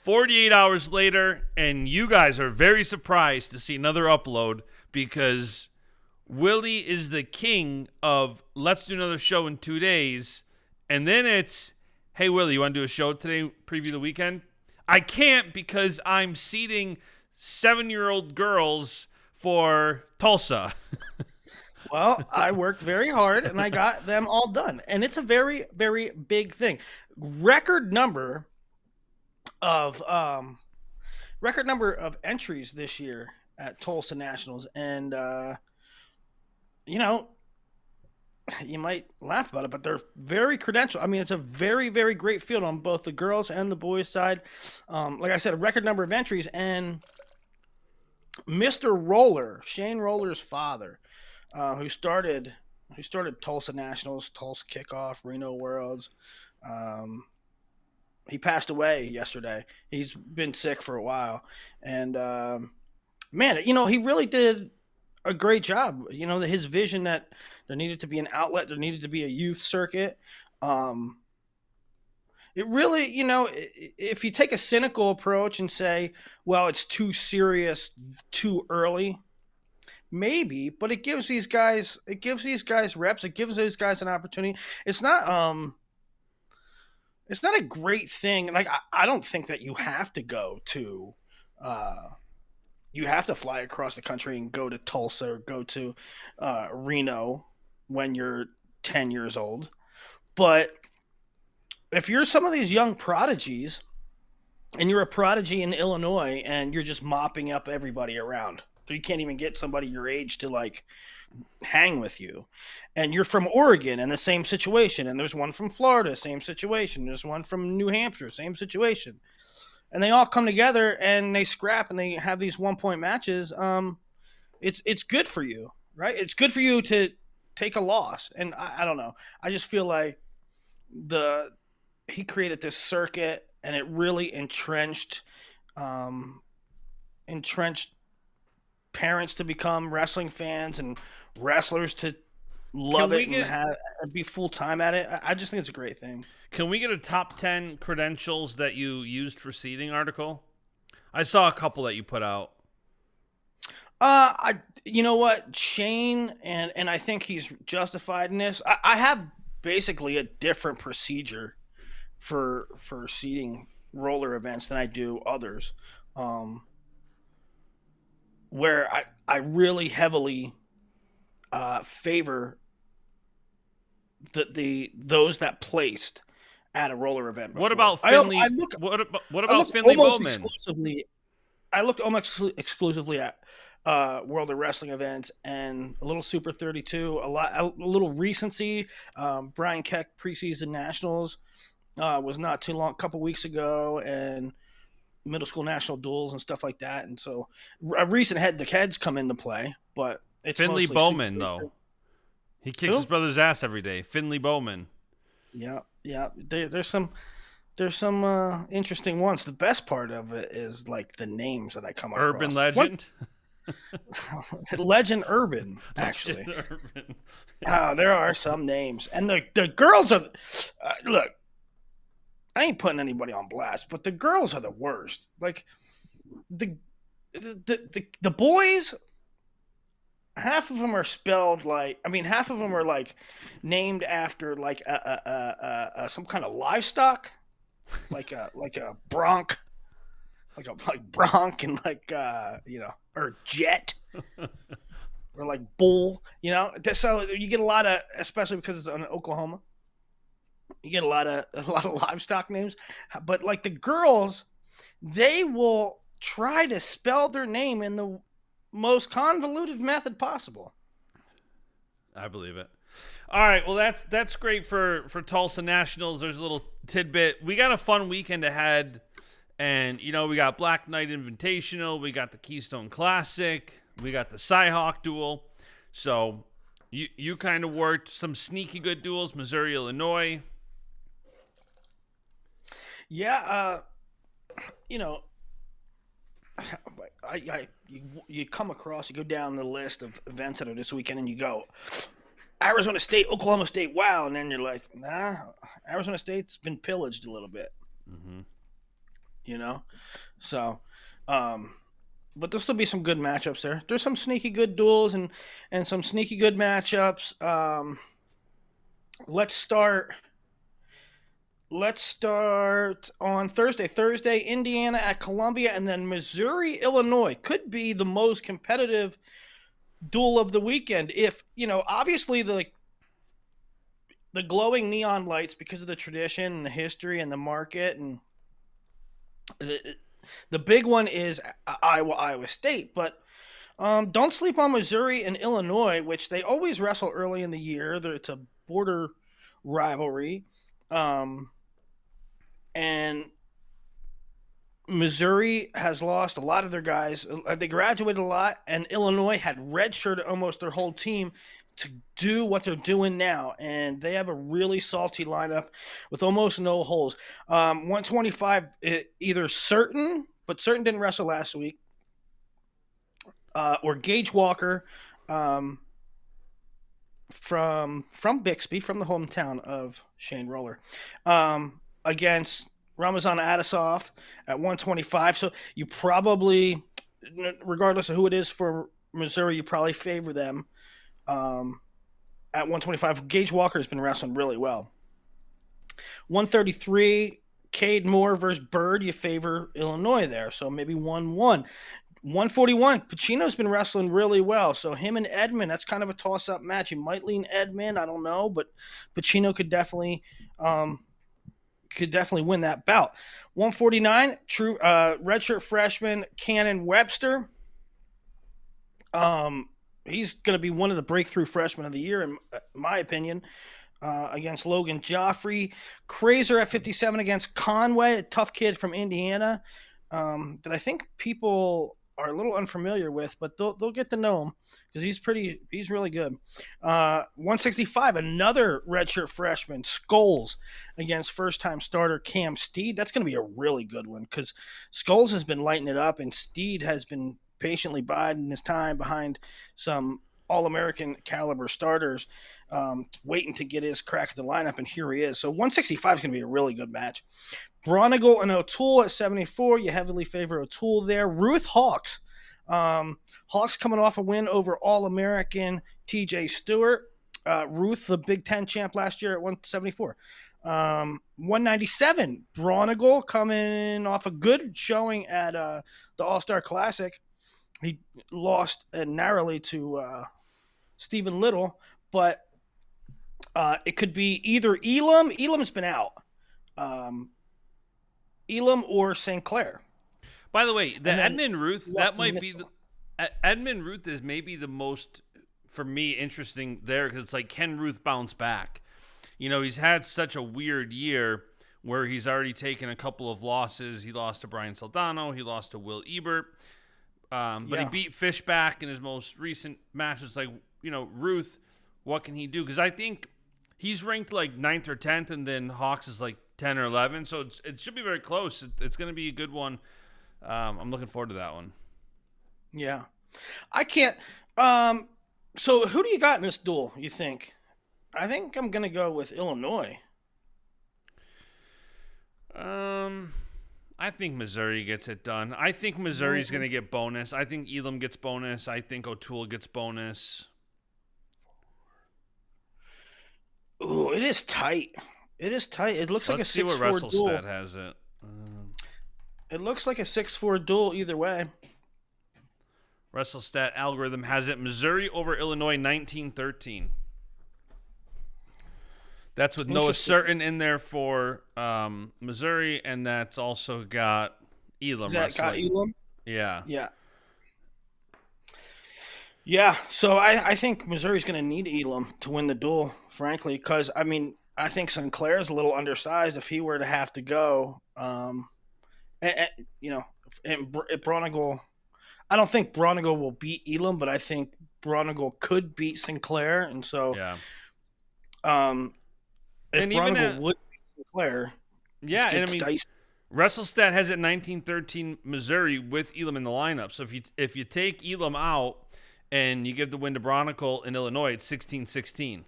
48 hours later, and you guys are very surprised to see another upload because Willie is the king of let's do another show in 2 days. And then it's, hey, Willie, you want to do a show today, preview the weekend? I can't because I'm seeding 7-year-old girls for Tulsa. Well, I worked very hard and I got them all done. And it's a very, very big thing. Record number of entries this year at Tulsa Nationals. And you know, you might laugh about it, but they're very credentialed. I mean, it's a very, very great field on both the girls and the boys side. Like I said, a record number of entries, and Mr. Roller, Shane Roller's father, who started Tulsa Nationals, Tulsa Kickoff, Reno Worlds. He passed away yesterday. He's been sick for a while, and man, he really did a great job. His vision that there needed to be an outlet, there needed to be a youth circuit. It really, if you take a cynical approach and say, well, it's too serious, too early, maybe, but it gives these guys reps. It gives those guys an opportunity. It's not a great thing. Like, I don't think that you have to go to, you have to fly across the country and go to Tulsa or go to Reno when you're 10 years old. But if you're some of these young prodigies and you're a prodigy in Illinois and you're just mopping up everybody around, so you can't even get somebody your age to like hang with you, and you're from Oregon and the same situation, and there's one from Florida, same situation, there's one from New Hampshire, same situation, and they all come together and they scrap and they have these 1-point matches, it's good for you, right? It's good for you to take a loss. And I don't know, I just feel like he created this circuit and it really entrenched parents to become wrestling fans and wrestlers to love it and be full time at it. I just think it's a great thing. Can we get a top 10 credentials that you used for seeding article? I saw a couple that you put out. You know what, Shane, and I think he's justified in this. I have basically a different procedure for seeding roller events than I do others. Where I really heavily favor those that placed at a roller event before. What about Finley? What about Finley Bowman? I looked almost exclusively at World of Wrestling events and a little Super 32, a little recency. Brian Keck preseason nationals was not too long, a couple weeks ago, and middle school national duels and stuff like that. And so a recent head-to-heads come into play, but it's Finley Bowman though. He kicks his brother's ass every day. Finley Bowman. Yeah. There's some interesting ones. The best part of it is like the names that I come across. Urban Legend. Legend Urban, actually. Legend Urban. There are some names, and the girls are. Look, I ain't putting anybody on blast, but the girls are the worst. Like the boys. Half of them are spelled like, half of them are like named after like some kind of livestock, like a bronc, like bronc and like or jet or like bull, So you get a lot of, especially because it's in Oklahoma, you get a lot of livestock names. But like the girls, they will try to spell their name in the most convoluted method possible. I believe it. All right, well that's great for Tulsa Nationals. There's a little tidbit. We got a fun weekend ahead, and we got Black Knight Invitational, we got the Keystone Classic, we got the CyHawk Dual. So you kind of worked some sneaky good duels, Missouri, Illinois. Yeah, you come across, you go down the list of events that are this weekend, and you go, Arizona State, Oklahoma State, wow, and then you're like, nah, Arizona State's been pillaged a little bit. Mm-hmm. you know. So, um, but there'll still be some good matchups there. There's some sneaky good duels and some sneaky good matchups. Let's start. Let's start on Thursday. Thursday, Indiana at Columbia, and then Missouri, Illinois. Could be the most competitive duel of the weekend. If obviously the glowing neon lights, because of the tradition and the history and the market, and the big one is Iowa State. But don't sleep on Missouri and Illinois, which they always wrestle early in the year. It's a border rivalry. And Missouri has lost a lot of their guys. They graduated a lot, and Illinois had redshirted almost their whole team to do what they're doing now. And they have a really salty lineup with almost no holes. 125, either Certain, but Certain didn't wrestle last week, or Gage Walker, from Bixby, from the hometown of Shane Roller, against Ramazan Adasov at 125. So you probably, regardless of who it is for Missouri, you probably favor them at 125. Gage Walker has been wrestling really well. 133, Cade Moore versus Bird. You favor Illinois there, so maybe 1-1. 141, Pacino's been wrestling really well. So him and Edmond, that's kind of a toss-up match. You might lean Edmond, I don't know, but Pacino could definitely win that bout. 149, true redshirt freshman Cannon Webster. He's going to be one of the breakthrough freshmen of the year, in my opinion, against Logan Joffrey. Crazer at 57 against Conway, a tough kid from Indiana, that I think people are a little unfamiliar with, but they'll get to know him because he's really good. 165, another redshirt freshman, Scholes, against first-time starter Cam Steed. That's going to be a really good one because Scholes has been lighting it up, and Steed has been patiently biding his time behind some All-American caliber starters, waiting to get his crack at the lineup, and here he is. So 165 is going to be a really good match. Bronigal and O'Toole at 74. You heavily favor O'Toole there. Ruth Hawks. Hawks coming off a win over All-American TJ Stewart. Ruth, the Big Ten champ last year at 174. 197. Bronigal coming off a good showing at the All-Star Classic. He lost narrowly to Stephen Little, but it could be either Elam. Elam's been out. Elam or St. Clair. By the way, the Edmund Ruth, that might be Edmund Ruth is maybe the most, for me, interesting there because it's like, can Ruth bounce back? He's had such a weird year where he's already taken a couple of losses. He lost to Brian Soldano. He lost to Will Ebert. But he beat Fishback in his most recent match. It's like, Ruth, what can he do? Because I think he's ranked like 9th or 10th, and then Hawks is like 10 or 11. So it should be very close. It's going to be a good one. I'm looking forward to that one. Yeah. I can't. So who do you got in this duel, you think? I think I'm going to go with Illinois. I think Missouri gets it done. I think Missouri's going to get bonus. I think Elam gets bonus. I think O'Toole gets bonus. Ooh, it is tight. It is tight. It looks like a 6-4 duel. Let's see what Wrestle-stat has it. It looks like a 6-4 duel either way. Wrestle-stat algorithm has it Missouri over Illinois 19-13. That's with Noah Certain in there for Missouri, and that's also got Elam wrestling. Got Elam? Yeah. Yeah. Yeah, so I think Missouri's going to need Elam to win the duel, frankly, because, I think Sinclair's a little undersized if he were to have to go. And Bronigal, I don't think Bronigal will beat Elam, but I think Bronigal could beat Sinclair, and so if Bronigal would beat Sinclair, Wrestle-stat has it 19-13 Missouri with Elam in the lineup. So if you take Elam out and you give the win to Bronigal in Illinois, it's 16-16.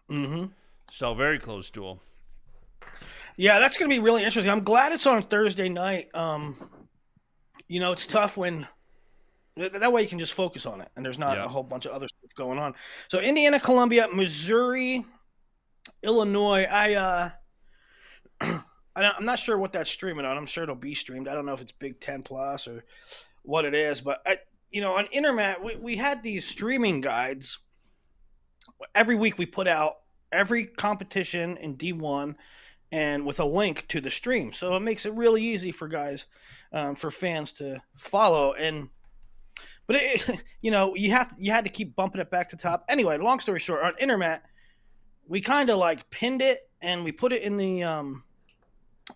Mm-hmm. So very close duel. Yeah, that's going to be really interesting. I'm glad it's on Thursday night. It's tough when that way you can just focus on it, and there's not a Yep. whole bunch of other stuff going on. So Indiana, Columbia, Missouri, Illinois. I'm not sure what that's streaming on. I'm sure it'll be streamed. I don't know if it's Big Ten Plus or what it is, but on internet we had these streaming guides. Every week we put out every competition in D1 and with a link to the stream, so it makes it really easy for guys, for fans to follow. But you had to keep bumping it back to top. Anyway, long story short, on internet we kind of like pinned it and we put it in the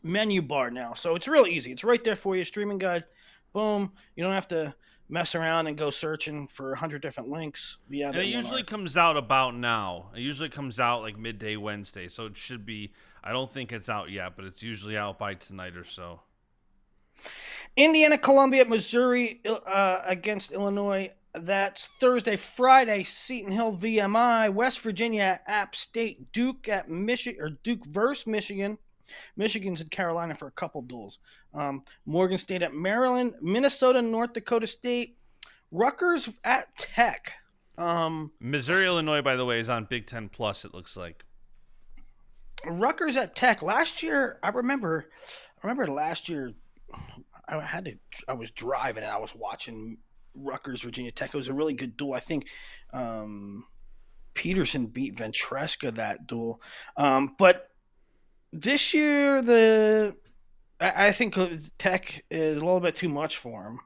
menu bar now, so it's real easy. It's right there for you. Streaming guide, boom. You don't have to mess around and go searching for 100 different links. And it usually comes out about now. It usually comes out like midday Wednesday, so it should be. I don't think it's out yet, but it's usually out by tonight or so. Indiana, Columbia, Missouri against Illinois. That's Thursday. Friday, Seton Hill, VMI. West Virginia, App State. Duke at Michigan, or Duke versus Michigan. Michigan's in Carolina for a couple duels. Morgan State at Maryland. Minnesota, North Dakota State. Rutgers at Tech. Missouri, Illinois, by the way, is on Big Ten Plus, it looks like. Rutgers at Tech. Last year, I remember last year I was driving and I was watching Rutgers, Virginia Tech. It was a really good duel. I think Peterson beat Ventresca that duel. But this year, I think Tech is a little bit too much for him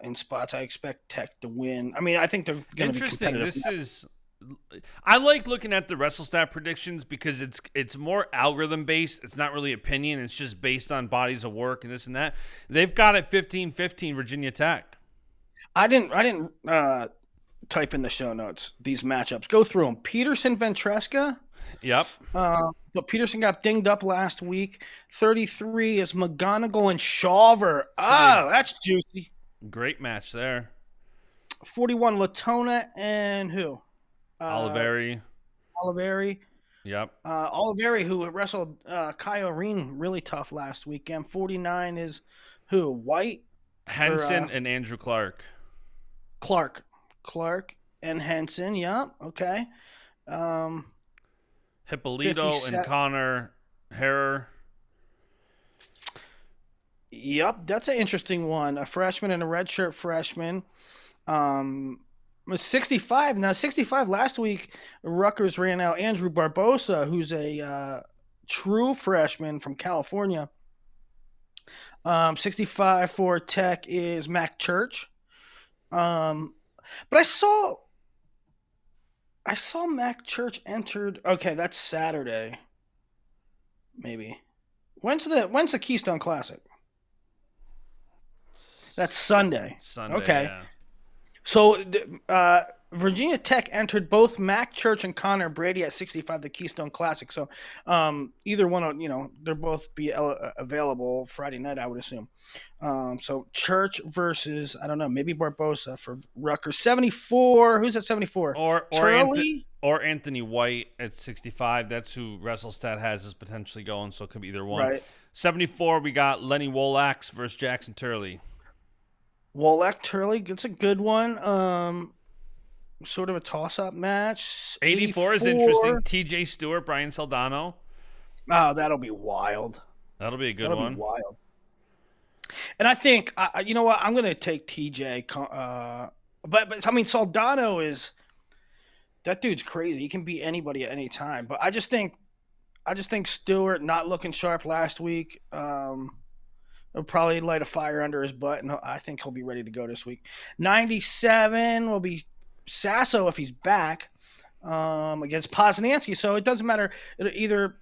in spots. I expect Tech to win. I mean, I think they're going to be competitive. I like looking at the WrestleStat predictions because it's more algorithm based. It's not really opinion. It's just based on bodies of work and this and that. They've got it 15-15 Virginia Tech. I didn't type in the show notes these matchups. Go through them. Peterson, Ventresca. Yep. But Peterson got dinged up last week. 33 is McGonigal and Shawver. That's juicy. Great match there. 41 Latona and who? Oliveri. Yep. Oliveri, who wrestled Kai Oreen really tough last weekend. 49 is who? White? Henson and Andrew Clark. Clark and Henson. Yeah. Okay. Hippolito and Connor Harrer. Yep, that's an interesting one. A freshman and a redshirt freshman. 65. Now, 65 last week, Rutgers ran out Andrew Barbosa, who's a true freshman from California. 65 for Tech is Mac Church. But I saw Mac Church entered. Okay, that's Saturday. Maybe. When's the Keystone Classic? That's Sunday. Okay. Yeah. So Virginia Tech entered both Mac Church and Connor Brady at 65, the Keystone Classic. So either one, they'll both be available Friday night, I would assume. So Church versus, I don't know, maybe Barbosa for Rutgers. 74. Who's at 74? Or Anthony White at 65. That's who WrestleStat has is potentially going, so it could be either one. Right. 74, we got Lenny Wolax versus Jackson Turley. Wolak Turley, it's a good one. Sort of a toss-up match. 84 is interesting. TJ Stewart, Brian Saldano. Oh, that'll be wild. That'll be a good one. Be wild. And I think, you know what? I'm going to take TJ. But I mean, Saldano is that dude's crazy. He can beat anybody at any time. But I just think Stewart not looking sharp last week. He'll probably light a fire under his butt, and I think he'll be ready to go this week. 97 will be Sasso if he's back against Poznanski. So it doesn't matter. Either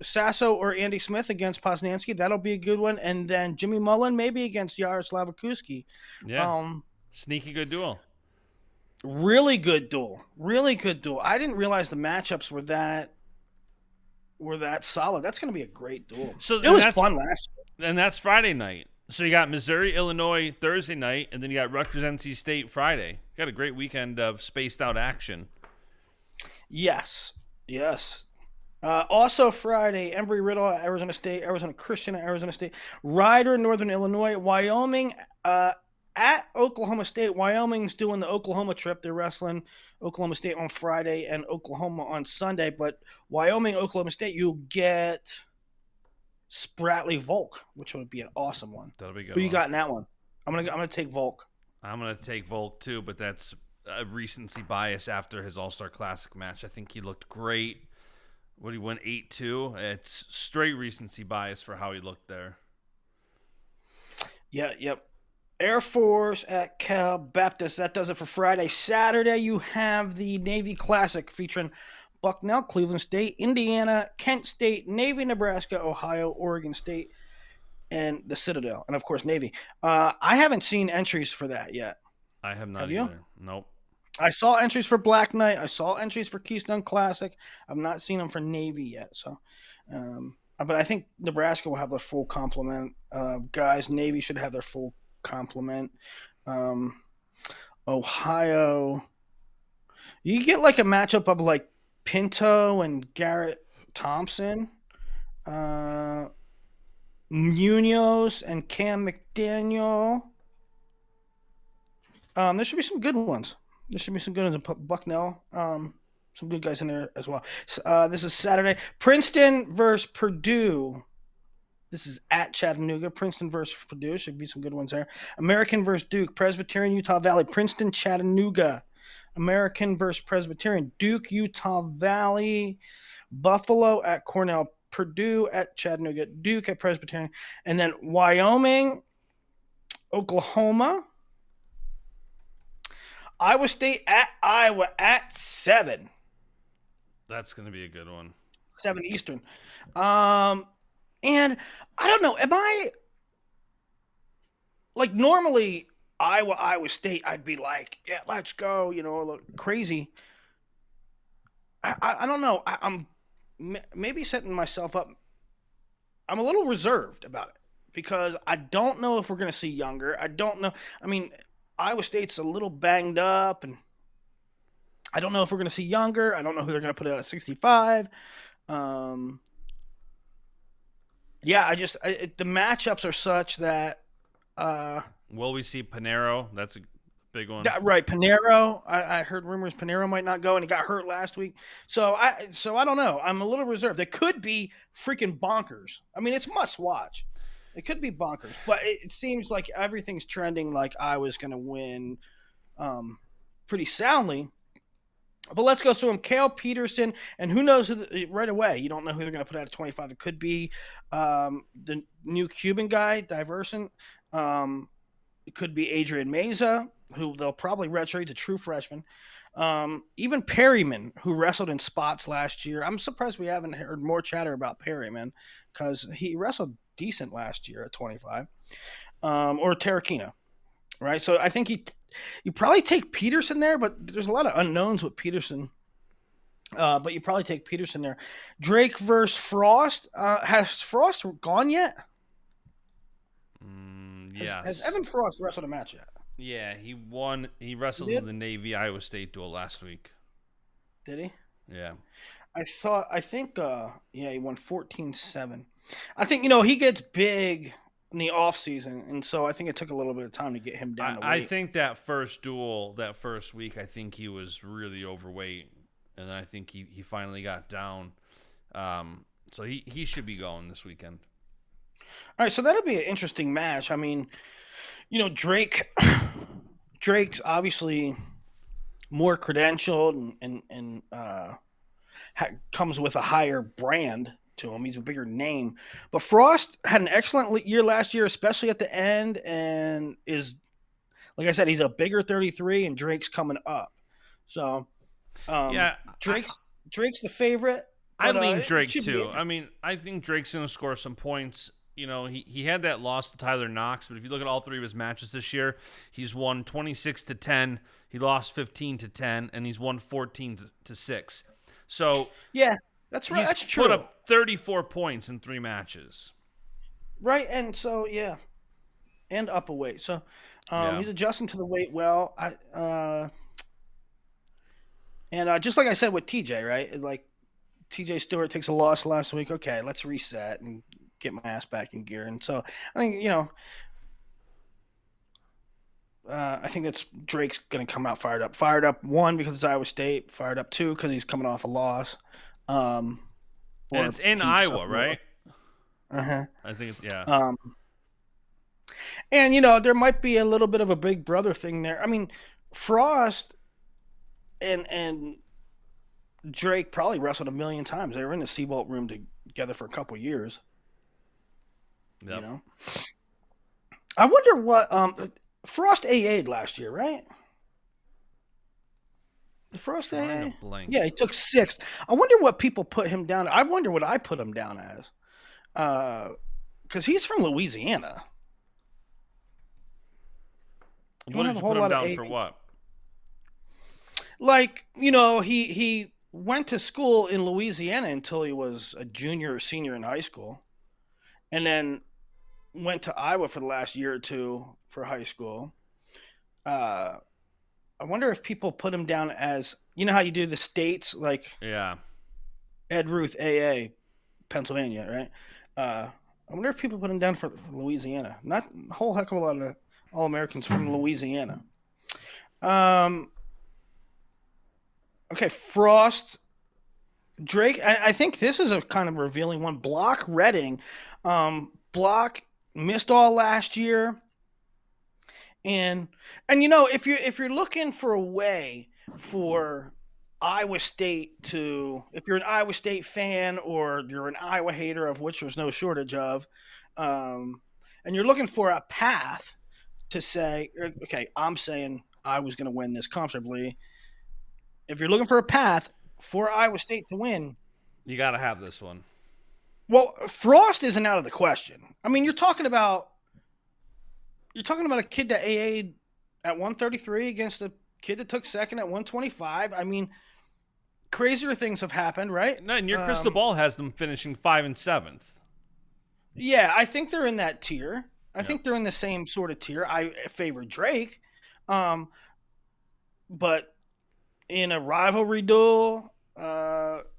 Sasso or Andy Smith against Poznanski. That'll be a good one. And then Jimmy Mullen maybe against Yaroslav Kuski. Yeah. Sneaky good duel. Really good duel. I didn't realize the matchups were that solid. That's going to be a great duel. So it was fun last year. And that's Friday night. So you got Missouri, Illinois Thursday night, and then you got Rutgers, NC State Friday. Got a great weekend of spaced out action. Yes. Also Friday, Embry-Riddle at Arizona State, Arizona Christian at Arizona State, Ryder, Northern Illinois, Wyoming at Oklahoma State. Wyoming's doing the Oklahoma trip. They're wrestling Oklahoma State on Friday and Oklahoma on Sunday. But Wyoming, Oklahoma State, you'll get Spratley Volk, which would be an awesome one. That'll be a good Who you one. got in that one? I'm gonna take Volk. I'm gonna take Volk too, but that's a recency bias after his All-Star Classic match. I think he looked great. What, he went 8-2? It's straight recency bias for how he looked there. Yeah, yep. Air Force at Cal Baptist. That does it for Friday. Saturday, you have the Navy Classic featuring Bucknell, Cleveland State, Indiana, Kent State, Navy, Nebraska, Ohio, Oregon State, and the Citadel. And, of course, Navy. I haven't seen entries for that yet. I have not Have either. you? Nope. I saw entries for Black Knight. I saw entries for Keystone Classic. I've not seen them for Navy yet. So, but I think Nebraska will have their full complement. Guys, Navy should have their full complement. Ohio, you get like a matchup of like Pinto and Garrett Thompson, Munoz and Cam McDaniel. There should be some good ones. There should be some good ones. Bucknell, some good guys in there as well. This is Saturday. Princeton versus Purdue. This is at Chattanooga. Princeton versus Purdue. Should be some good ones there. American versus Duke. Presbyterian, Utah Valley. Princeton, Chattanooga. American versus Presbyterian. Duke, Utah Valley. Buffalo at Cornell. Purdue at Chattanooga. Duke at Presbyterian. And then Wyoming, Oklahoma. Iowa State at Iowa at 7. That's going to be a good one. 7 Eastern. And I don't know, am I like normally Iowa State, I'd be like, yeah, let's go, look crazy. I don't know. I'm maybe setting myself up. I'm a little reserved about it because I don't know if we're going to see younger. I don't know. I mean, Iowa State's a little banged up, and I don't know if we're going to see younger. I don't know who they're going to put out at 65. Yeah, the matchups are such that. Will we see Panero? That's a big one. Right, Panero. I heard rumors Panero might not go, and he got hurt last week. So I don't know. I'm a little reserved. It could be freaking bonkers. I mean, it's must watch. It could be bonkers, but it seems like everything's trending like I was going to win pretty soundly. But let's go through them. Cale Peterson, and who knows right away. You don't know who they're going to put out at 25. It could be the new Cuban guy, Diversant. It could be Adrian Meza, who they'll probably redshirt. He's a true freshman. Even Perryman, who wrestled in spots last year. I'm surprised we haven't heard more chatter about Perryman because he wrestled decent last year at 25. Or Tarakina, right? So I think you probably take Peterson there, but there's a lot of unknowns with Peterson. But you probably take Peterson there. Drake versus Frost. Has Frost gone yet? Yes. Has Evan Frost wrestled a match yet? Yeah, he won. He wrestled in the Navy Iowa State duel last week. Did he? Yeah. I think, he won 14-7. I think, he gets big in the off season, and so I think it took a little bit of time to get him down to weight. I think that first duel, that first week, I think he was really overweight, and then I think he finally got down. So he should be going this weekend. All right, so that'll be an interesting match. I mean, Drake's obviously more credentialed and comes with a higher brand to him. He's a bigger name. But Frost had an excellent year last year, especially at the end, and is, like I said, he's a bigger 33, and Drake's coming up. So, Drake's the favorite. I lean Drake too. I mean, I think Drake's going to score some points. He had that loss to Tyler Knox, but if you look at all three of his matches this year, he's won 26-10, he lost 15-10, and he's won 14-6. So yeah, that's right. That's true. Put up 34 points in 3 matches. Right, and so and up a weight. So he's adjusting to the weight well. And just like I said with TJ, right? Like TJ Stewart takes a loss last week. Okay, let's reset and get my ass back in gear. And so I think I think that's Drake's going to come out fired up. Fired up, one, because it's Iowa State. Fired up, two, because he's coming off a loss. And Or it's in he Iowa, suffered a loss. right? Uh-huh. I think it's, yeah. Um, and, there might be a little bit of a big brother thing there. I mean, Frost and Drake probably wrestled a million times. They were in the Seabolt room together for a couple years. Yep. I wonder what Frost AA'd last year, right? The Frost AA? Yeah, he took sixth. I wonder what people put him down. I wonder what I put him down as. Because he's from Louisiana. What did you put him down for what? Like, he went to school in Louisiana until he was a junior or senior in high school. And then went to Iowa for the last year or two for high school. I wonder if people put him down as, how you do the states, like Ed Ruth, AA, Pennsylvania, right? I wonder if people put him down for Louisiana. Not a whole heck of a lot of All-Americans from Louisiana. Okay, Frost, Drake. I think this is a kind of revealing one. Block Redding. Block missed all last year. And if you're looking for a way for Iowa State if you're an Iowa State fan or you're an Iowa hater, of which there's no shortage of, and you're looking for a path to say, okay, I'm saying I was going to win this comfortably. If you're looking for a path for Iowa State to win, you got to have this one. Well, Frost isn't out of the question. I mean, you're talking about a kid that AA'd at 133 against a kid that took second at 125. I mean, crazier things have happened, right? No, and your crystal ball has them finishing 5 and 7th. Yeah, I think they're in that tier. I think they're in the same sort of tier. I favor Drake. But in a rivalry duel,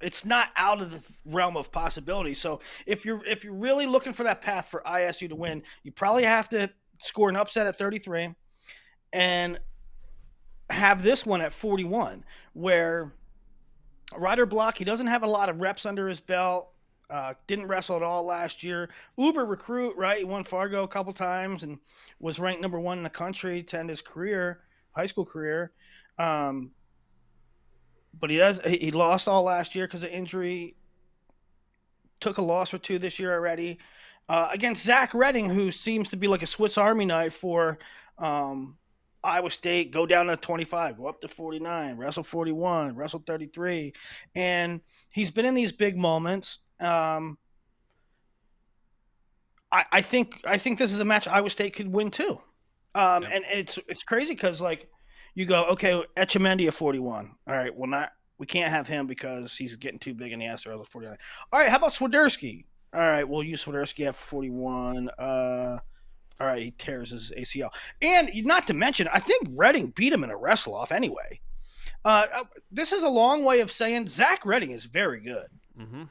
it's not out of the realm of possibility. So if you're really looking for that path for ISU to win, you probably have to score an upset at 33 and have this one at 41, where Ryder Block, he doesn't have a lot of reps under his belt. Didn't wrestle at all last year. Uber recruit, right? He won Fargo a couple times and was ranked number 1 in the country to end his high school career. But he lost all last year because of injury. Took a loss or two this year already. Against Zach Redding, who seems to be like a Swiss Army knife for Iowa State. Go down to 25, go up to 49, wrestle 41, wrestle 33. And he's been in these big moments. I think this is a match Iowa State could win too. And it's crazy because, like, you go, okay, Echemendia 41. All right, we can't have him because he's getting too big and he has to wrestle 49. All right, how about Swiderski? All right, we'll use Swiderski at 41. All right, he tears his ACL. And not to mention, I think Redding beat him in a wrestle-off anyway. This is a long way of saying Zach Redding is very good. Mm-hmm.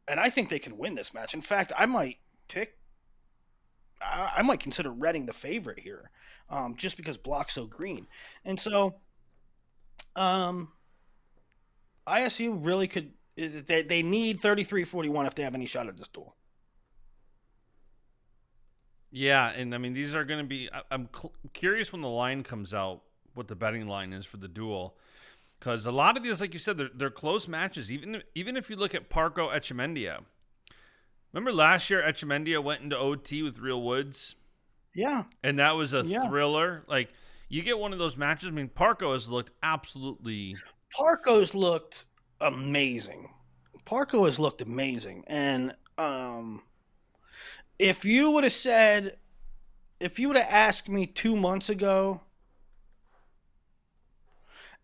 And I think they can win this match. In fact, I might consider Redding the favorite here, just because Block's so green. And so ISU really could – they need 33-41 if they have any shot at this duel. Yeah, and I mean, these are going to be – I'm curious when the line comes out, what the betting line is for the duel. Because a lot of these, like you said, they're close matches. Even if you look at Parco Echemendia. Remember last year Echemendia went into OT with Real Woods? Yeah. And that was a thriller. Like, you get one of those matches. I mean, Parco has looked absolutely... Parco's looked amazing. And if you would have asked me 2 months ago,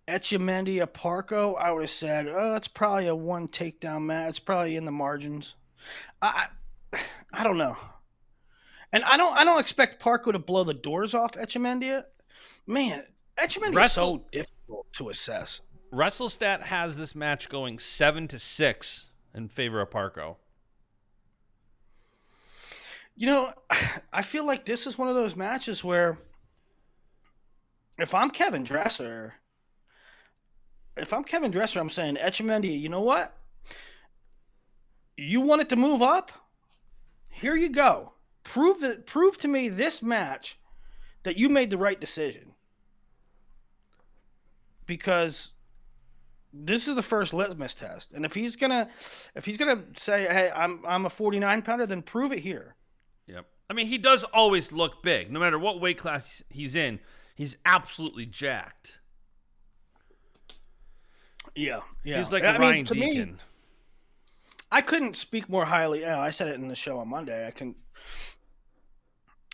Echemendia Parco, I would have said, oh, it's probably a 1 takedown match. It's probably in the margins. I don't know. And I don't expect Parco to blow the doors off Echemendia. Man, Echemendia is so difficult to assess. WrestleStat has this match going 7-6 in favor of Parko. You know, I feel like this is one of those matches where if I'm Kevin Dresser, I'm saying, Etchemendia, you know what? You wanted to move up? Here you go. Prove to me this match that you made the right decision. Because this is the first litmus test. And if he's gonna say, hey, I'm a 49 pounder, then prove it here. Yep. I mean, he does always look big. No matter what weight class he's in, he's absolutely jacked. Yeah. He's like Ryan Deacon. Me, I couldn't speak more highly. I said it in the show on Monday.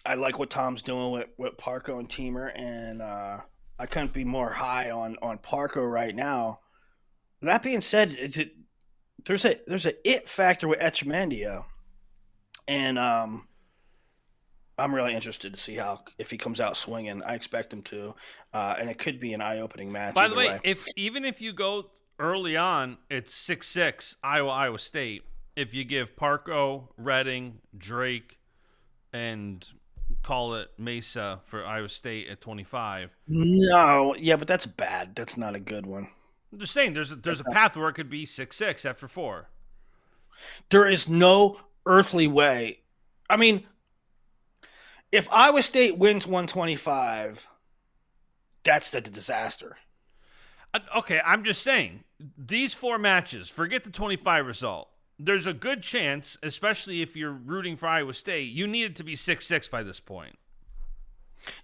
I like what Tom's doing with Parko and Teamer, and I couldn't be more high on Parko right now. That being said, there's a it factor with Etchemendia, and I'm really interested to see if he comes out swinging. I expect him to, and it could be an eye-opening match. By the way, even if you go early on, it's 6-6 Iowa State. If you give Parko, Redding, Drake, and call it Mesa for Iowa State at 25. No, yeah, but that's bad. That's not a good one. I'm just saying, there's a path where it could be 6-6 after 4. There is no earthly way. I mean, if Iowa State wins 125, that's the disaster. Okay, I'm just saying, these 4 matches, forget the 25 result. There's a good chance, especially if you're rooting for Iowa State, you need it to be 6-6 by this point.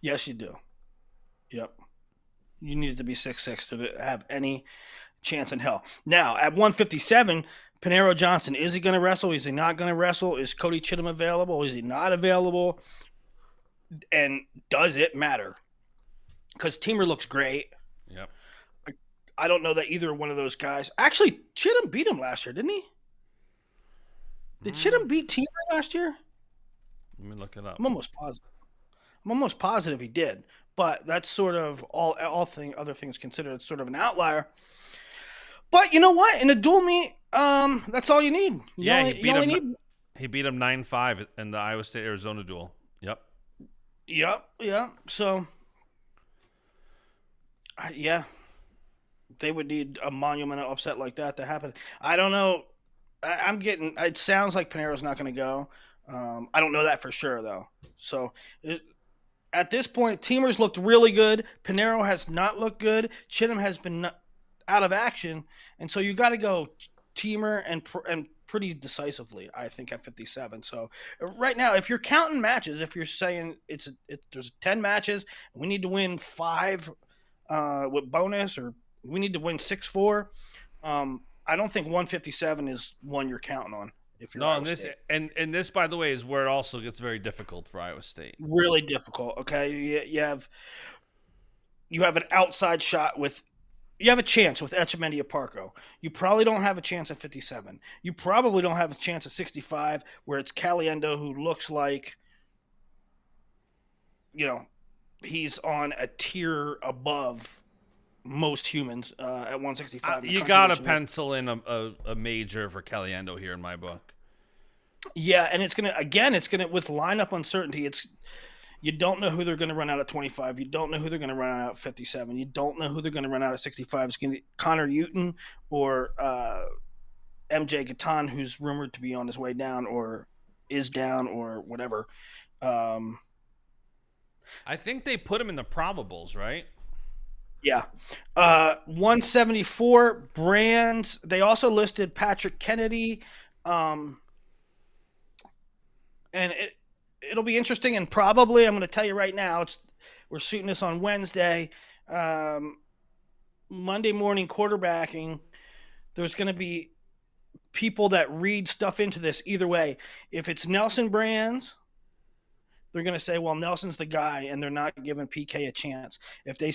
Yes, you do. Yep. You need it to be 6-6 to have any chance in hell. Now, at 157, Panero Johnson, is he going to wrestle? Is he not going to wrestle? Is Cody Chittum available? Is he not available? And does it matter? Because Teamer looks great. Yep. I don't know that either one of those guys. Actually, Chittum beat him last year, didn't he? Did Chittum beat Teamer last year? Let me look it up. I'm almost positive he did. But that's sort of other things considered, it's sort of an outlier. But you know what? In a dual meet, that's all you need. He beat him 9-5 in the Iowa State Arizona duel. Yep. So, yeah, they would need a monumental upset like that to happen. I don't know. It sounds like Panero's not going to go. I don't know that for sure, though. So, at this point, Teamer's looked really good. Panero has not looked good. Chittum has been out of action. And so you got to go Teamer and pretty decisively, I think, at 57. So right now, if you're counting matches, if you're saying there's 10 matches, we need to win 5 with bonus, or we need to win 6-4, I don't think 157 is one you're counting on. If you're Iowa State. And this, by the way, is where it also gets very difficult for Iowa State. Really difficult. Okay, you have an outside shot you have a chance with Etchemendia Parko. You probably don't have a chance at 57. You probably don't have a chance at 65, where it's Caliendo, who looks like, he's on a tier above most humans at 165. You got to pencil in a major for Caliendo here in my book. Yeah, and it's gonna with lineup uncertainty. You don't know who they're going to run out at 25. You don't know who they're going to run out at 57. You don't know who they're going to run out at 65. It's going to be Connor Uton or MJ Gatan, who's rumored to be on his way down or is down or whatever. I think they put him in the probables, right? Yeah. 174 Brands. They also listed Patrick Kennedy. And it'll be interesting, and probably, I'm going to tell you right now, we're shooting this on Wednesday. Monday morning quarterbacking, there's going to be people that read stuff into this either way. If it's Nelson Brands, they're going to say, well, Nelson's the guy, and they're not giving PK a chance. If they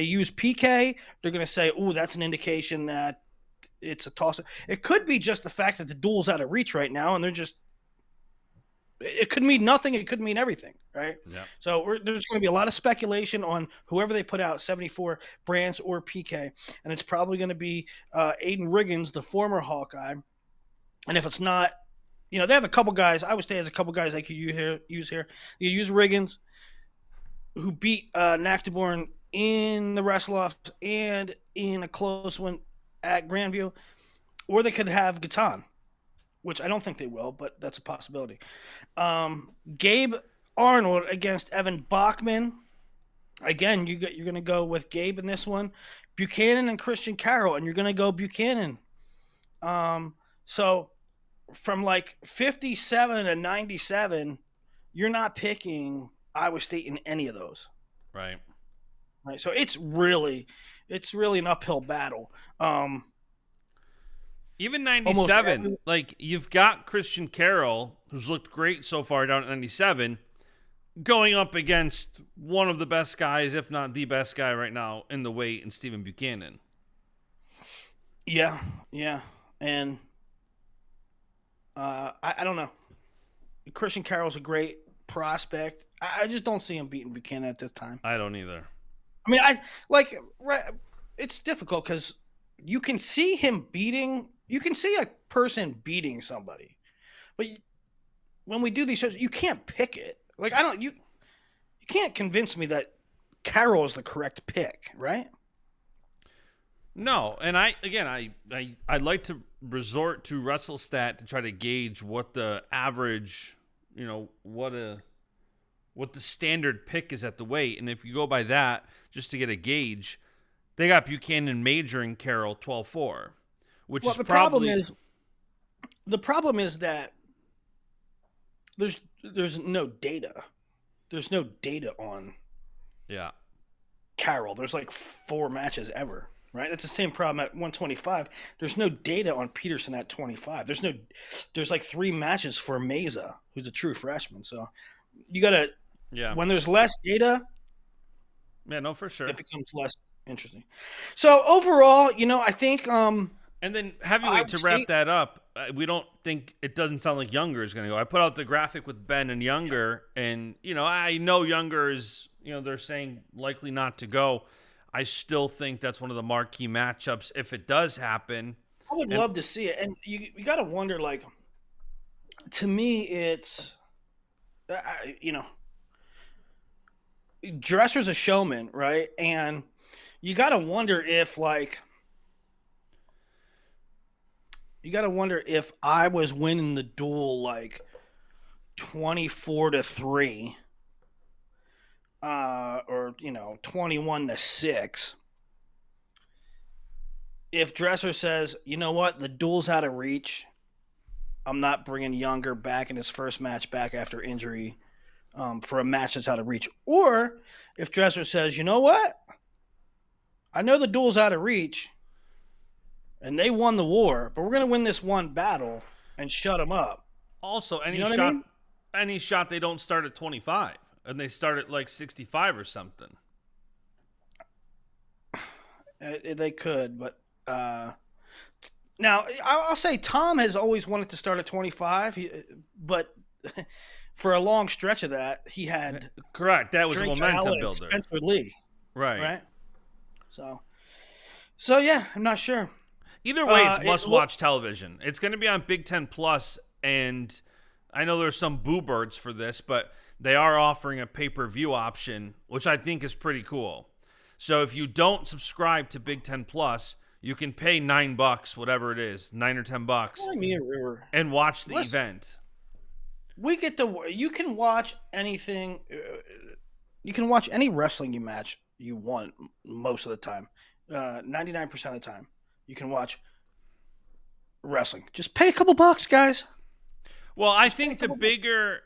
use PK, they're going to say, ooh, that's an indication that it's a toss. It could be just the fact that the duel's out of reach right now, and they're just it could mean nothing. It could mean everything, right? Yeah. So there's going to be a lot of speculation on whoever they put out, 74 Brands or PK, and it's probably going to be Aiden Riggins, the former Hawkeye. And if it's not, they have a couple guys. I would say there's a couple guys they could use here. You use Riggins, who beat Nactaborn in the Wrestle-offs and in a close one at Grandview, or they could have Gatan, which I don't think they will, but that's a possibility. Gabe Arnold against Evan Bachman. Again, you're going to go with Gabe in this one. Buchanan and Christian Carroll, and you're going to go Buchanan. So from like 57 to 97, you're not picking Iowa State in any of those. Right. Right. So it's really an uphill battle. Even 97, like you've got Christian Carroll, who's looked great so far down at 97, going up against one of the best guys, if not the best guy right now in the weight, in Stephen Buchanan. Yeah. And I don't know. Christian Carroll's a great prospect. I just don't see him beating Buchanan at this time. I don't either. I mean, it's difficult because you can see a person beating somebody, but when we do these shows, you can't pick it. Like you can't convince me that Carroll is the correct pick, right? No, and I like to resort to WrestleStat to try to gauge what the average, what the standard pick is at the weight, and if you go by that, just to get a gauge, they got Buchanan majoring Carroll 12-4, which is probably the problem is that there's no data. There's no data on Carroll. There's like 4 matches ever. Right, that's the same problem at 125. There's no data on Peterson at 25. There's like 3 matches for Meza, who's a true freshman. So you gotta, when there's less data, for sure, it becomes less interesting. So overall, I think. And then heavyweight to wrap that up. We don't think it doesn't sound like Younger is going to go. I put out the graphic with Ben and Younger, and I know Younger is they're saying likely not to go. I still think that's one of the marquee matchups if it does happen. I would love to see it. And you got to wonder, like, to me, it's, Dresser's a showman, right? And you got to wonder if, I was winning the duel, like, 24-3. Or 21-6. If Dresser says, you know what, the duel's out of reach, I'm not bringing Younger back in his first match back after injury for a match that's out of reach. Or if Dresser says, you know what, I know the duel's out of reach, and they won the war, but we're going to win this one battle and shut them up. Also, any shot they don't start at 25. And they start at like 65 or something. They could, but now I'll say Tom has always wanted to start at 25, but for a long stretch of that, he had correct. That was Drake a momentum Allen, builder. Spencer Lee, right? So yeah, I'm not sure. Either way, it's must-watch television. It's going to be on Big Ten Plus, and I know there's some boo birds for this, but they are offering a pay-per-view option, which I think is pretty cool. So if you don't subscribe to Big Ten Plus, you can pay $9, whatever it is, $9 or $10, and watch the event. You can watch anything. You can watch any wrestling match you want most of the time. 99% of the time, you can watch wrestling. Just pay a couple bucks, guys. Well, I think the bigger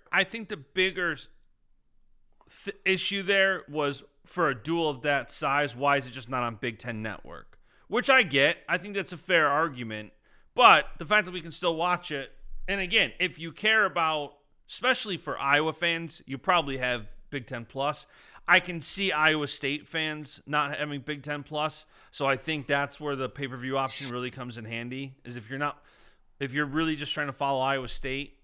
issue there was for a duel of that size, why is it just not on Big Ten Network? Which I get. I think that's a fair argument. But the fact that we can still watch it, and again, if you care about, especially for Iowa fans, you probably have Big Ten Plus. I can see Iowa State fans not having Big Ten Plus, so I think that's where the pay-per-view option really comes in handy, is if you're really just trying to follow Iowa State,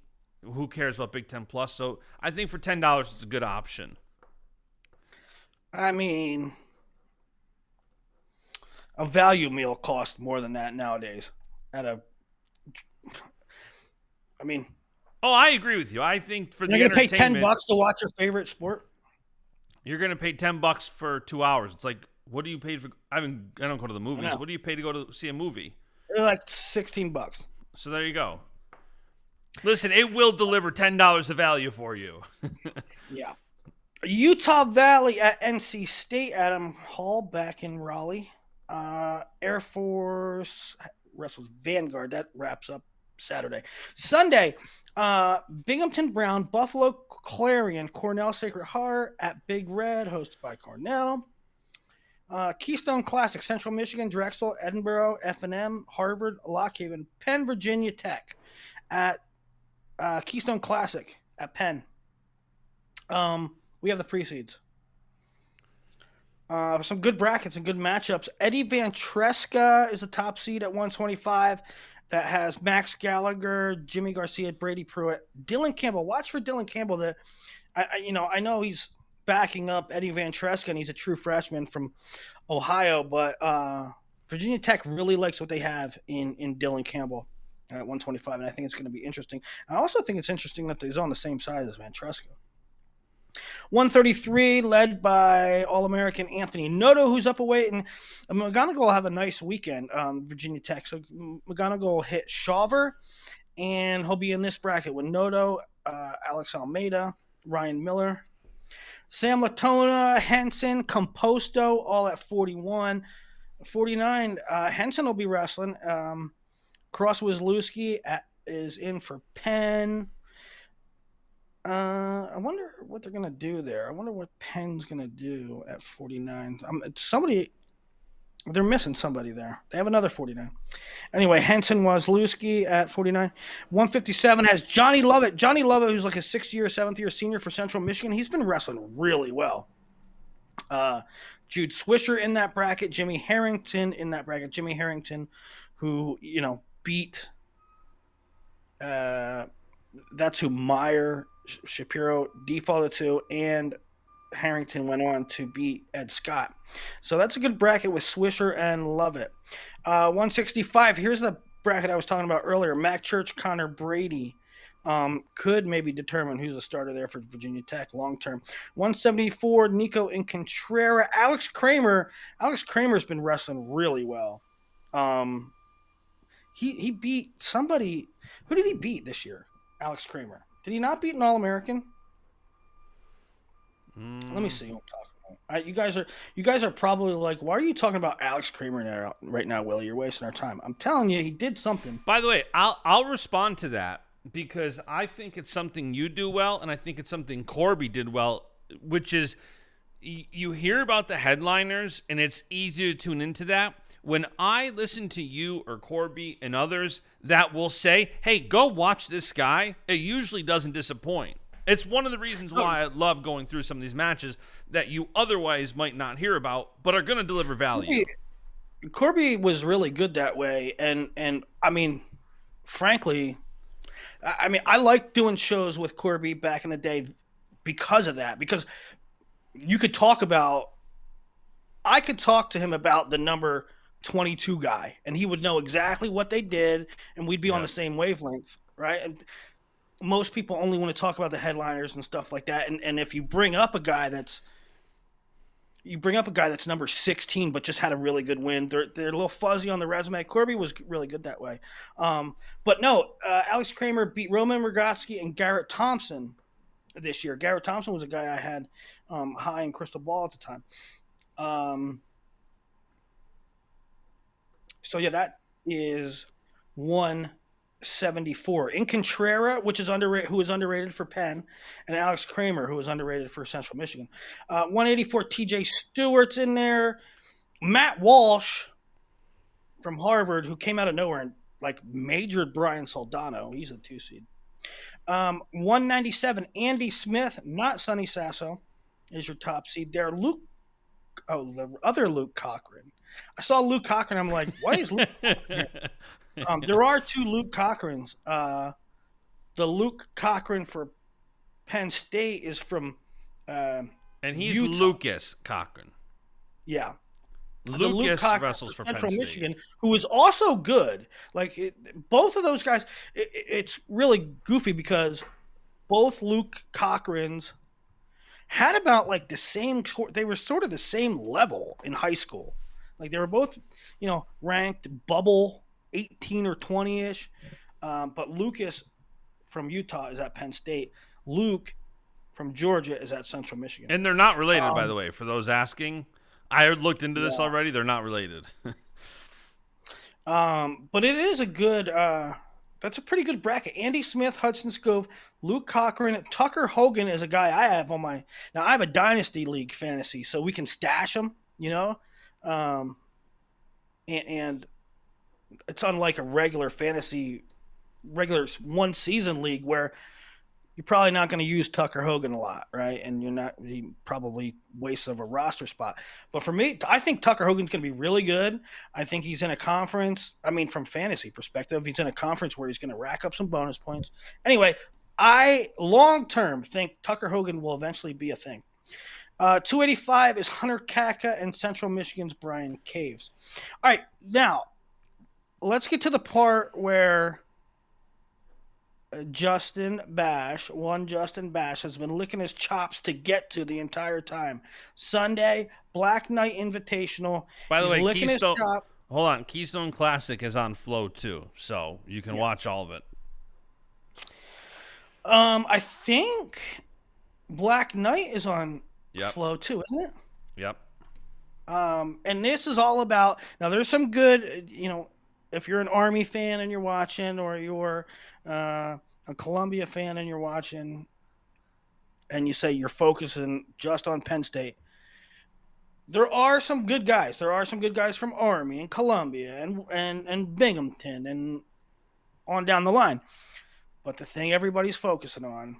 who cares about Big Ten Plus? So I think for $10, it's a good option. I mean, a value meal costs more than that nowadays. At a, I mean, Oh, I agree with you. I think for you're the gonna pay $10 entertainment, to watch your favorite sport. you're gonna pay $10 for 2 hours. It's like, what do you pay for? I don't go to the I movies. know. What do you pay to go to see a movie? They're like $16. So there you go. Listen, it will deliver $10 of value for you. Yeah. Utah Valley at NC State. Adam Hall back in Raleigh. Air Force wrestles Vanguard. That wraps up Saturday. Sunday, Binghamton Brown, Buffalo Clarion, Cornell Sacred Heart at Big Red, hosted by Cornell. Keystone Classic, Central Michigan, Drexel, Edinburgh, F&M, Harvard, Lock Haven, Penn, Virginia Tech at Keystone Classic at Penn. We have the Preseeds. Some good brackets and good matchups. Eddie Van Treska is the top seed at 125. That has Max Gallagher, Jimmy Garcia, Brady Pruitt, Dylan Campbell. Watch for Dylan Campbell. I know he's backing up Eddie Van Treska, and he's a true freshman from Ohio, but Virginia Tech really likes what they have in Dylan Campbell at 125, and I think it's going to be interesting. I also think it's interesting that he's on the same side as Van Treska. 133, led by All-American Anthony Noto, who's up a weight, and McGonigal will have a nice weekend, Virginia Tech. So McGonigal will hit Shawver, and he'll be in this bracket with Noto, Alex Almeida, Ryan Miller, Sam Latona, Henson, Composto, all at 41. 49, Henson will be wrestling. Cross Wizlewski is in for Penn. I wonder what they're going to do there. I wonder what Penn's going to do at 49. They're missing somebody there. They have another 49. Anyway, Henson Wazlewski at 49. 157 has Johnny Lovett. Johnny Lovett, who's like a 7th-year senior for Central Michigan. He's been wrestling really well. Jude Swisher in that bracket. Jimmy Harrington in that bracket. Jimmy Harrington, who, beat... that's who Meyer Shapiro defaulted to, and Harrington went on to beat Ed Scott. So that's a good bracket with Swisher and Lovett. 165, here's the bracket I was talking about earlier. Mac Church, Connor Brady could maybe determine who's the starter there for Virginia Tech long term. 174, Nico Incontrera. Alex Kramer's been wrestling really well. He beat somebody. Who did he beat this year? Alex Kramer. Did he not beat an All-American? Let me see who I'm talking about. You guys are probably like, why are you talking about Alex Kramer right now, Willie? You're wasting our time. I'm telling you, he did something. By the way, I'll respond to that because I think it's something you do well, and I think it's something Corby did well, which is you hear about the headliners, and it's easy to tune into that. When I listen to you or Corby and others that will say, hey, go watch this guy, it usually doesn't disappoint. It's one of the reasons why I love going through some of these matches that you otherwise might not hear about, but are going to deliver value. Corby was really good that way. And I mean, frankly, I liked doing shows with Corby back in the day because of that. Because I could talk to him about the number 22 guy, and he would know exactly what they did, and we'd be on the same wavelength, right? And most people only want to talk about the headliners and stuff like that. And if you bring up a guy that's number 16 but just had a really good win, they're a little fuzzy on the resume. Corby was really good that way. But no, Alex Kramer beat Roman Rogotsky and Garrett Thompson this year. Garrett Thompson was a guy I had high in Crystal Ball at the time. So yeah, that is 174. Incontrera, who is underrated for Penn, and Alex Kramer, who is underrated for Central Michigan. 184, TJ Stewart's in there. Matt Walsh from Harvard, who came out of nowhere and majored Brian Soldano. He's a 2 seed. 197, Andy Smith, not Sonny Sasso, is your top seed there. The other Luke Cochran. I saw Luke Cochran. I'm like, why is Luke Cochran here? There are 2 Luke Cochrans. the Luke Cochran for Penn State is from And he's Utah. Lucas Cochran. Yeah. The Luke Lucas Cochran wrestles for Penn Central State. Michigan, who is also good. Both of those guys, it's really goofy because both Luke Cochrans had about like the same. They were sort of the same level in high school. Like they were both, ranked bubble 18 or 20-ish. But Lucas from Utah is at Penn State. Luke from Georgia is at Central Michigan. And they're not related, by the way, for those asking. I looked into this Yeah. already. They're not related. But it is a good. That's a pretty good bracket. Andy Smith, Hudson Scove, Luke Cochran, Tucker Hogan is a guy I have on my. Now I have a dynasty league fantasy, so we can stash him. And it's unlike a regular one season league where you're probably not going to use Tucker Hogan a lot, right? And he probably wastes of a roster spot. But for me, I think Tucker Hogan's going to be really good. I think he's in a conference. I mean, from fantasy perspective, he's in a conference where he's going to rack up some bonus points. Anyway, I long-term think Tucker Hogan will eventually be a thing. 285 is Hunter Kaka and Central Michigan's Brian Caves. All right, now let's get to the part where Justin Basch has been licking his chops to get to the entire time. Sunday, Black Knight Invitational. By the way, Keystone. Hold on, Keystone Classic is on Flow too, so you can watch all of it. I think Black Knight is on Flow too, isn't it? Yep. And this is all about. Now, there's some good, if you're an Army fan and you're watching, or you're a Columbia fan and you're watching, and you say you're focusing just on Penn State, there are some good guys. There are some good guys from Army and Columbia and Binghamton and on down the line. But the thing everybody's focusing on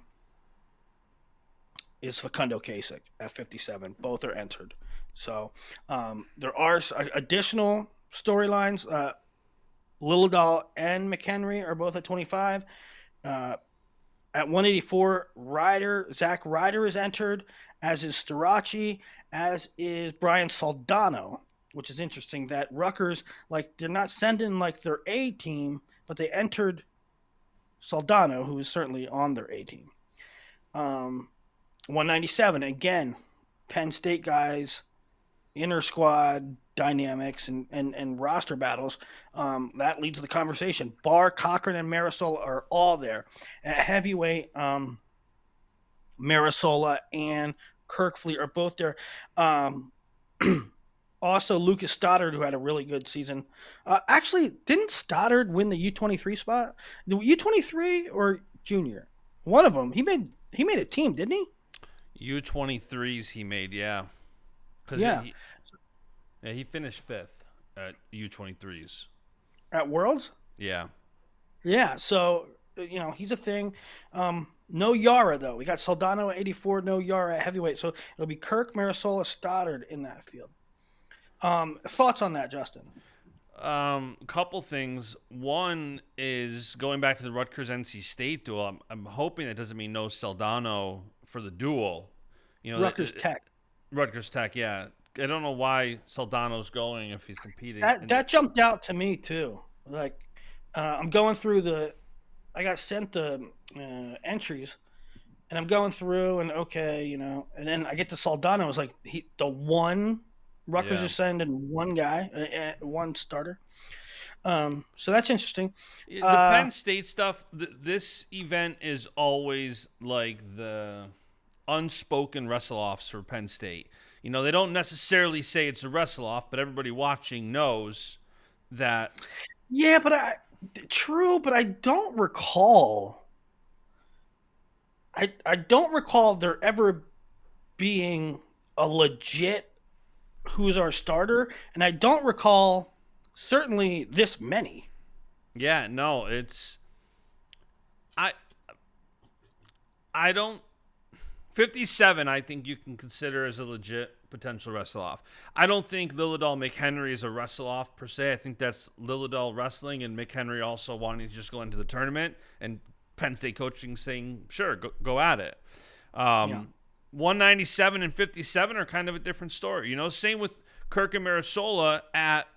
is Facundo Kasich at 57. Both are entered. So there are additional storylines. Lillidahl and McHenry are both at 25. At 184, Zach Ryder is entered, as is Starachi, as is Brian Soldano, which is interesting that Rutgers, they're not sending their A team, but they entered Soldano, who is certainly on their A team. 197, again, Penn State guys, inner squad dynamics and roster battles. That leads to the conversation. Barr, Cochran, and Marisola are all there. At heavyweight, Marisola and Kirkfleet are both there. Also, Lucas Stoddard, who had a really good season. Actually, didn't Stoddard win the U23 spot? The U23 or junior? One of them. He made a team, didn't he? U23s he made, yeah. He finished 5th at U23s. At Worlds? Yeah. Yeah, so, he's a thing. No Yara, though. We got Soldano at 84, no Yara at heavyweight. So it'll be Kirk, Marisola, Stoddard in that field. Thoughts on that, Justin? Couple things. One is going back to the Rutgers NC State duel. I'm hoping that doesn't mean no Soldano for the duel. Rutgers Tech. Rutgers Tech, yeah. I don't know why Soldano's going if he's competing. That jumped out to me too. I'm going through I got sent the entries, and I'm going through and and then I get to Soldano. It was the one Rutgers is sending one guy, one starter. So that's interesting. The Penn State stuff. This event is always the unspoken wrestle-offs for Penn State. They don't necessarily say it's a wrestle-off, but everybody watching knows that. Yeah, but I don't recall. I don't recall there ever being a legit who's our starter, and I don't recall certainly this many. Yeah, no, it's I don't 57, I think you can consider as a legit potential wrestle-off. I don't think Lillidahl McHenry is a wrestle-off per se. I think that's Lillidahl wrestling and McHenry also wanting to just go into the tournament and Penn State coaching saying, sure, go at it. Yeah. 197 and 57 are kind of a different story. Same with Kirk and Marisola at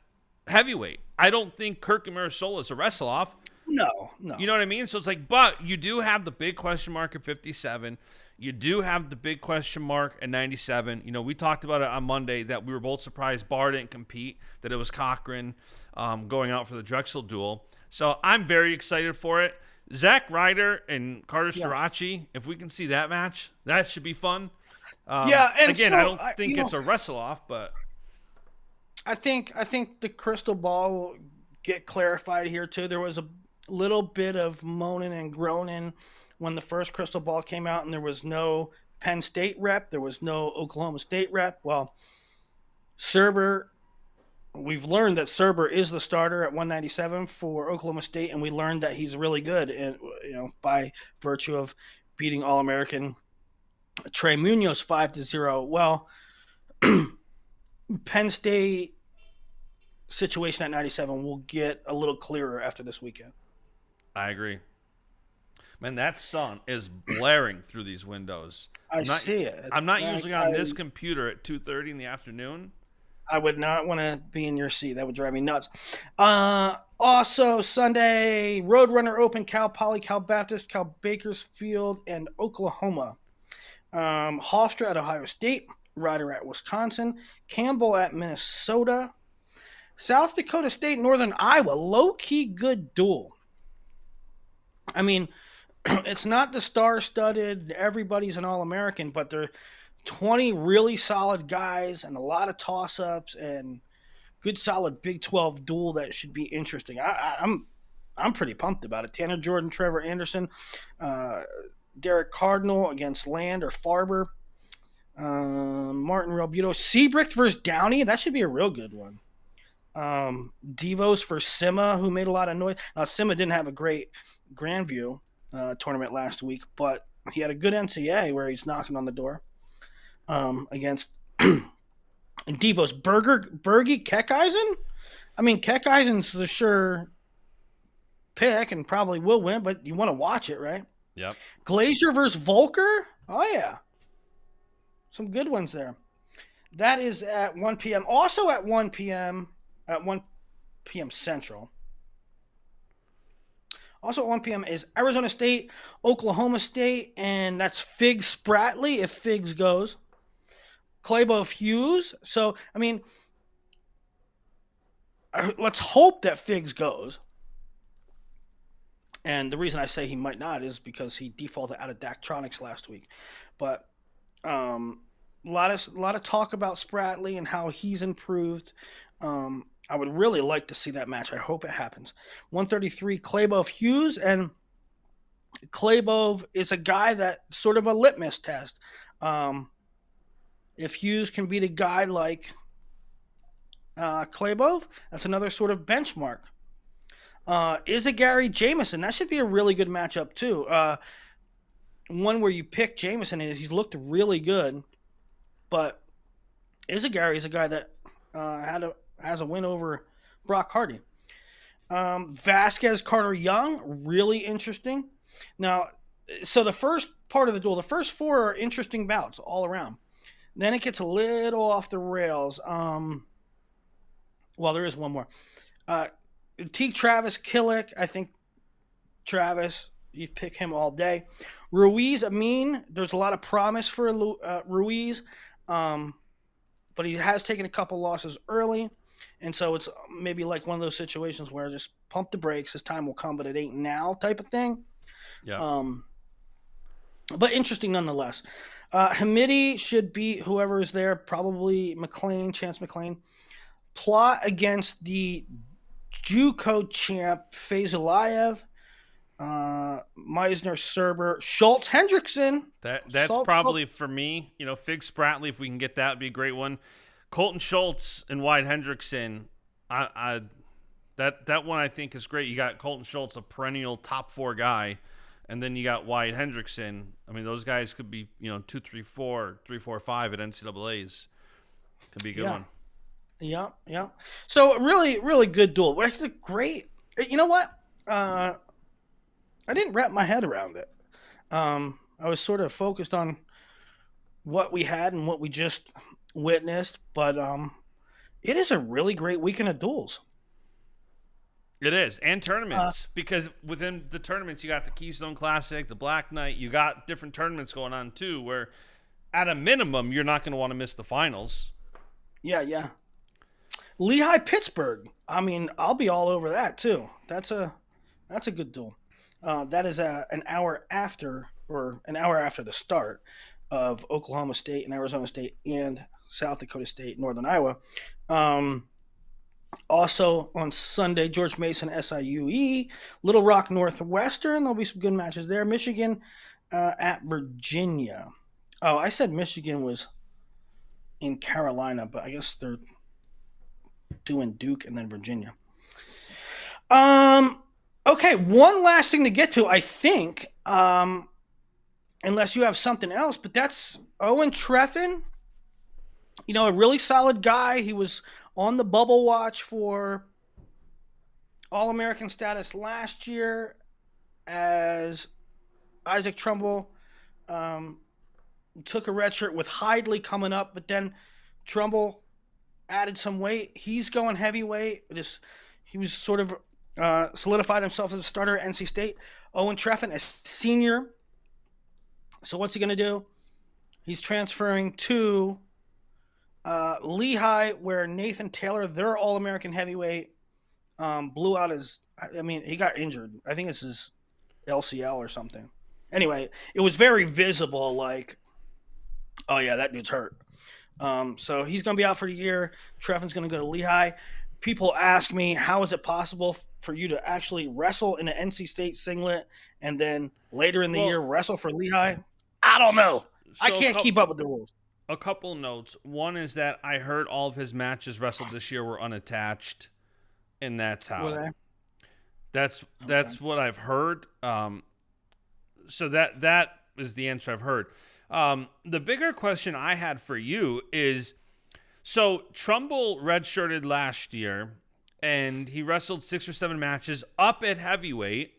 heavyweight. I don't think Kirk and Marisola is a wrestle-off. No, no. You know what I mean? So it's like, but you do have the big question mark at 57. You do have the big question mark at 97. We talked about it on Monday that we were both surprised Barr didn't compete, that it was Cochran going out for the Drexel duel. So I'm very excited for it. Zach Ryder and Carter Starachi, if we can see that match, that should be fun. And again, so, I don't think it's a wrestle-off, but I think the crystal ball will get clarified here too. There was a little bit of moaning and groaning when the first crystal ball came out, and there was no Penn State rep, there was no Oklahoma State rep. Well, Serber, we've learned that Serber is the starter at 197 for Oklahoma State, and we learned that he's really good, and by virtue of beating All-American Trey Munoz 5-0. Well, Penn State situation at 97 will get a little clearer after this weekend. I agree. Man, that sun is blaring through these windows. I see it. I'm not usually on this computer at 2:30 in the afternoon. I would not want to be in your seat. That would drive me nuts. Also, Sunday, Roadrunner Open, Cal Poly, Cal Baptist, Cal Bakersfield, and Oklahoma. Hofstra at Ohio State, Ryder at Wisconsin, Campbell at Minnesota, South Dakota State, Northern Iowa. Low-key good duel. I mean, it's not the star-studded, everybody's an All-American, but they're 20 really solid guys and a lot of toss-ups and good solid Big 12 duel that should be interesting. I'm pretty pumped about it. Tanner Jordan, Trevor Anderson, Derek Cardinal against Land or Farber, Martin Realbuto, Seabrick versus Downey. That should be a real good one. Devos for Sima, who made a lot of noise. Now, Sima didn't have a great Grandview tournament last week, but he had a good NCAA where he's knocking on the door against Devos. Bergie Keckeisen? I mean, Keckeisen's the sure pick and probably will win, but you want to watch it, right? Yep. Glazier versus Volker? Oh, yeah. Some good ones there. That is at 1 p.m. Also at 1 p.m. at 1 p.m. Central. Also at 1 p.m. is Arizona State, Oklahoma State, and that's Figs Spratley if Figs goes. Claybo Hughes. So, I mean, let's hope that Figs goes. And the reason I say he might not is because he defaulted out of Daktronics last week. But a lot of talk about Spratley and how he's improved. I would really like to see that match. I hope it happens. 133, Claybo Hughes. And Claybo is a guy that sort of a litmus test. If Hughes can beat a guy like Claybo, that's another sort of benchmark. Is it Gary Jamison? That should be a really good matchup too. One where you pick Jamison and he's looked really good, but Gary is a guy that has a win over Brock Hardy. Vasquez Carter Young, really interesting. Now, so the first part of the duel, the first four are interesting bouts all around. Then it gets a little off the rails. Well, there is one more. Teague Travis Killick, I think Travis, you pick him all day. Ruiz Amin, there's a lot of promise for Ruiz, but he has taken a couple losses early, and so it's maybe like one of those situations where just pump the brakes, his time will come, but it ain't now type of thing. Yeah. But interesting nonetheless. Hamidi should beat whoever is there, probably Chance McLean. Plot against the JUCO champ Fazulayev, Meisner, Serber, Schultz, Hendrickson. That's probably for me. Fig Spratley, if we can get that, would be a great one. Colton Schultz and Wyatt Hendrickson. That one I think is great. You got Colton Schultz, a perennial top 4 guy, and then you got Wyatt Hendrickson. I mean, those guys could be 2, 3, 4, 3, 4, 5 at NCAA's. Could be a good one. Yeah. So really, really good duel. Actually, great. You know what? I didn't wrap my head around it. I was sort of focused on what we had and what we just witnessed, but it is a really great weekend of duels. It is, and Uh, tournaments, because within the tournaments you got the Keystone Classic, the Black Knight. You got different tournaments going on too, where at a minimum you're not going to want to miss the finals. yeah, yeah. Lehigh Pittsburgh. I mean, I'll be all over that too. That's a good duel. That is an hour after the start of Oklahoma State and Arizona State and South Dakota State, Northern Iowa. Um, Also on Sunday, George Mason, SIUE, Little Rock Northwestern. There'll be some good matches there. Michigan at Virginia. Oh, I said Michigan was in Carolina, but I guess they're doing Duke and then Virginia. Um. Okay, one last thing to get to, I think. Unless you have something else, but that's Owen Treffin. You know, a really solid guy. He was on the bubble watch for All American status last year as Isaac Trumbull um, took a red shirt with Hidley coming up, but then Trumbull added some weight. He's going heavyweight. He was sort of solidified himself as a starter at NC State. Owen Treffin, a senior. So what's he going to do? He's transferring to Lehigh, where Nathan Taylor, their All American heavyweight, blew out his. I mean, he got injured. I think it's his LCL or something. Anyway, it was very visible. Like, oh yeah, that dude's hurt. So he's going to be out for the year. Treffin's going to go to Lehigh. People ask me, how is it possible for you to actually wrestle in an NC State singlet and then later in the year Well, wrestle for Lehigh? I don't know. I so can't keep up with the rules. a couple notes. One is that I heard all of his matches wrestled this year were unattached, and that's Were how. they? That's what I've heard. So that is the answer I've heard. The bigger question I had for you is, so Trumbull redshirted last year, and he wrestled 6 or 7 matches up at heavyweight.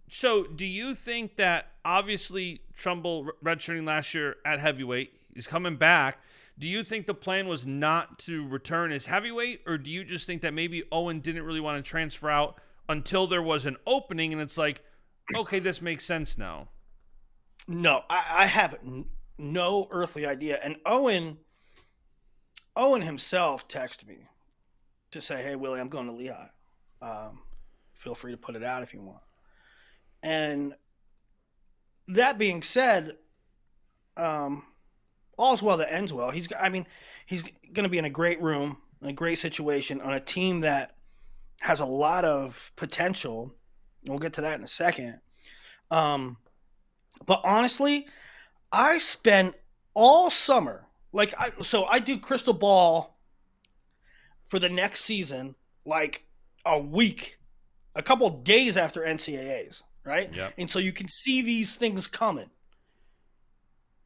So do you think that, obviously Trumbull redshirting last year at heavyweight, he's coming back. Do you think the plan was not to return as heavyweight, or do you just think that maybe Owen didn't really want to transfer out until there was an opening and it's like, okay, this makes sense now? No, I have no earthly idea. And Owen himself texted me to say, "Hey Willie, I'm going to Lehigh. Feel free to put it out if you want." And that being said, all's well that ends well. He's going to be in a great room, in a great situation on a team that has a lot of potential. We'll get to that in a second. But honestly, I spent all summer I do crystal ball for the next season like a week, a couple of days after NCAAs, right? Yep. And so you can see these things coming.